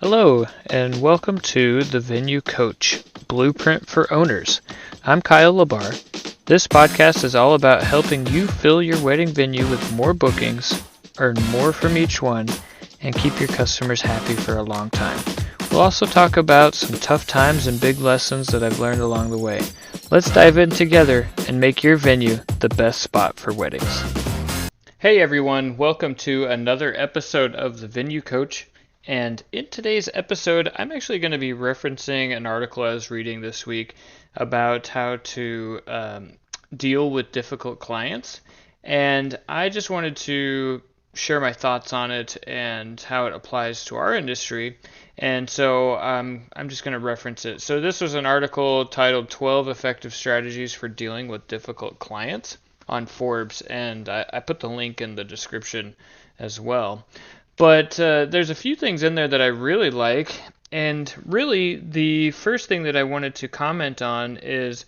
Hello, and welcome to the Venue Coach Blueprint for Owners. I'm Kyle Labar. This podcast is all about helping you fill your wedding venue with more bookings, earn more from each one, and keep your customers happy for a long time. We'll also talk about some tough times and big lessons that I've learned along the way. Let's dive in together and make your venue the best spot for weddings. Hey everyone, welcome to another episode of the Venue Coach. And in today's episode, I'm actually going to be referencing an article I was reading this week about how to deal with difficult clients. And I just wanted to share my thoughts on it and how it applies to our industry. And so I'm just going to reference it. So this was an article titled 12 Effective Strategies for Dealing with Difficult Clients on Forbes, and I put the link in the description as well. But there's a few things in there that I really like, and really the first thing that I wanted to comment on is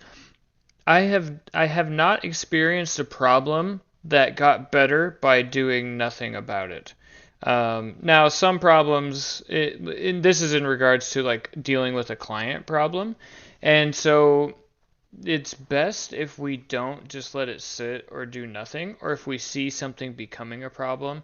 I have not experienced a problem that got better by doing nothing about it. Now, some problems, this is in regards to like dealing with a client problem, and so it's best if we don't just let it sit or do nothing, or if we see something becoming a problem.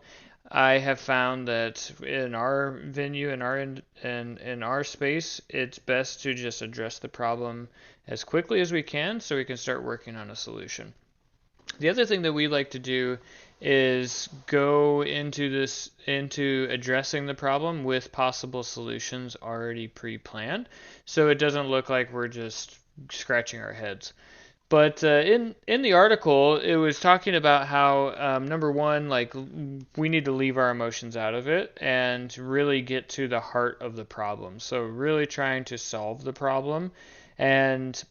I have found that in our venue, in our space, it's best to just address the problem as quickly as we can so we can start working on a solution. The other thing that we like to do is go into addressing the problem with possible solutions already pre-planned, so it doesn't look like we're just scratching our heads. But in the article, it was talking about how number one, like we need to leave our emotions out of it and really get to the heart of the problem. So really trying to solve the problem and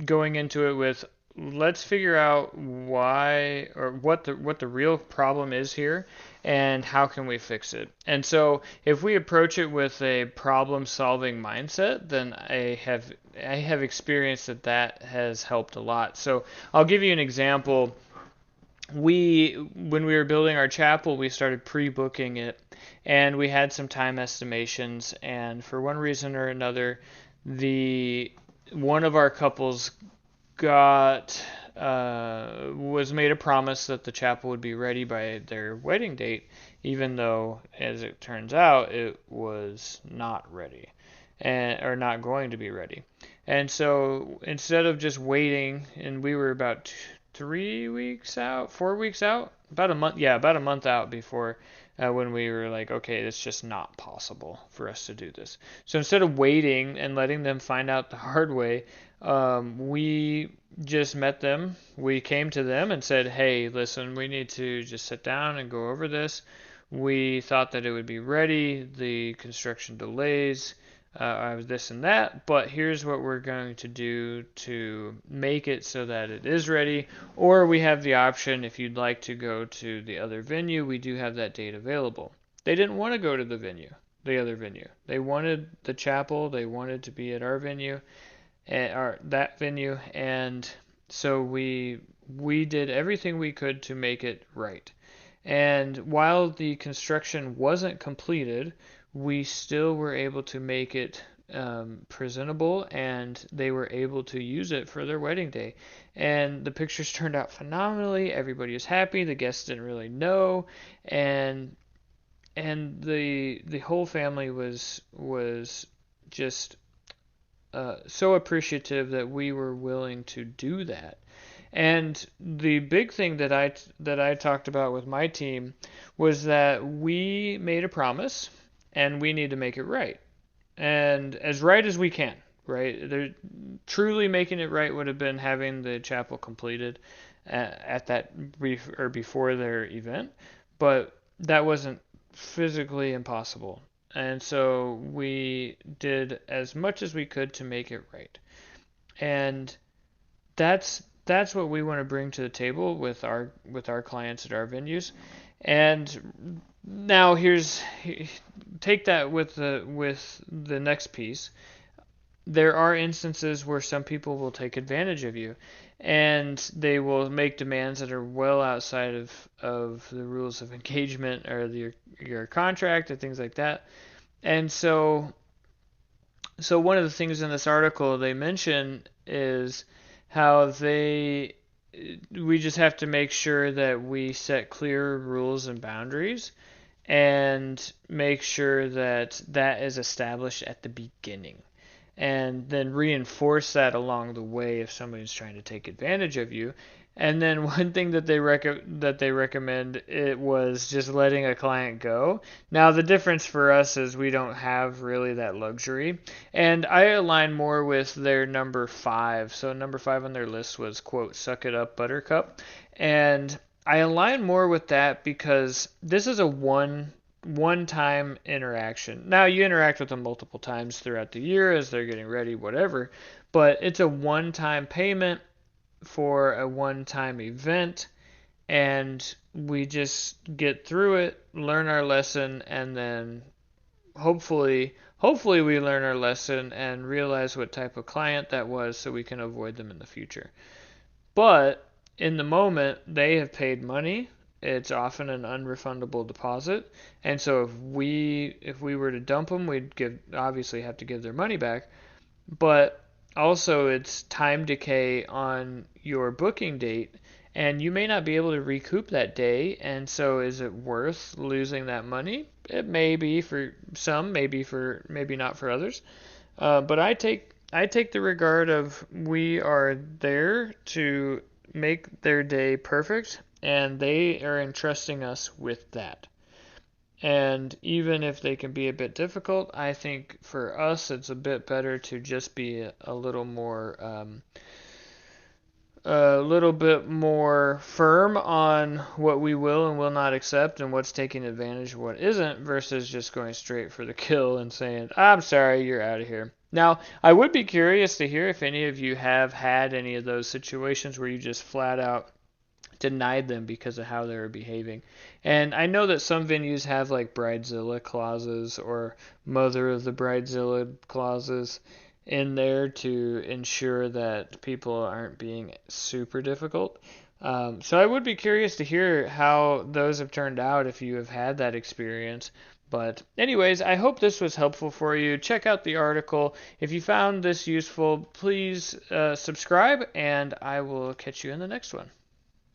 going into it with let's figure out why or what the real problem is here and how can we fix it. And so if we approach it with a problem solving mindset, then I have experienced that has helped a lot. So I'll give you an example. When we were building our chapel, we started pre-booking it, and we had some time estimations, and for one reason or another, the one of our couples got was made a promise that the chapel would be ready by their wedding date, even though, as it turns out, it was not ready, and or not going to be ready. And so instead of just waiting, and we were about 3 weeks out, 4 weeks out, about a month, yeah, about a month out before when we were like, okay, it's just not possible for us to do this. So instead of waiting and letting them find out the hard way, we just met them. We came to them and said, hey, listen, we need to just sit down and go over this. We thought that it would be ready, the construction delays, this and that, but here's what we're going to do to make it so that it is ready. Or we have the option, if you'd like to go to the other venue, we do have that date available. They didn't want to go to the other venue. They wanted the chapel, they wanted to be at our venue, or that venue, and so we did everything we could to make it right. And while the construction wasn't completed, we still were able to make it presentable, and they were able to use it for their wedding day. And the pictures turned out phenomenally. Everybody was happy. The guests didn't really know, and the whole family was just so appreciative that we were willing to do that. And the big thing that I talked about with my team was that we made a promise and we need to make it right. And as right as we can, right? Truly making it right would have been having the chapel completed at that brief or before their event, but that wasn't physically impossible. And so we did as much as we could to make it right. And that's what we want to bring to the table with our clients at our venues. And now take that with the next piece. There are instances where some people will take advantage of you, and they will make demands that are well outside of the rules of engagement or your contract and things like that. And so one of the things in this article they mention is how we just have to make sure that we set clear rules and boundaries and make sure that that is established at the beginning, and then reinforce that along the way if somebody's trying to take advantage of you. And then one thing that they recommend it was just letting a client go. Now the difference for us is we don't have really that luxury, and I align more with their number 5. So number 5 on their list was quote "suck it up, Buttercup," and I align more with that because this is a one time interaction. Now you interact with them multiple times throughout the year as they're getting ready, whatever, but it's a one time payment for a one time event, and we just get through it, learn our lesson, and then hopefully we learn our lesson and realize what type of client that was so we can avoid them in the future. But in the moment, they have paid money. It's often an unrefundable deposit, and so if we were to dump them, we'd obviously have to give their money back. But also, it's time decay on your booking date, and you may not be able to recoup that day. And so, is it worth losing that money? It may be for some, maybe not for others. But I take the regard of we are there to make their day perfect, and they are entrusting us with that. And even if they can be a bit difficult, I think for us it's a bit better to just be a little more a little bit more firm on what we will and will not accept and what's taking advantage and what isn't, versus just going straight for the kill and saying, I'm sorry, you're out of here. Now, I would be curious to hear if any of you have had any of those situations where you just flat out denied them because of how they were behaving. And I know that some venues have like bridezilla clauses or mother of the bridezilla clauses in there to ensure that people aren't being super difficult. So I would be curious to hear how those have turned out if you have had that experience. But anyways, I hope this was helpful for you. Check out the article. If you found this useful, please subscribe, and I will catch you in the next one.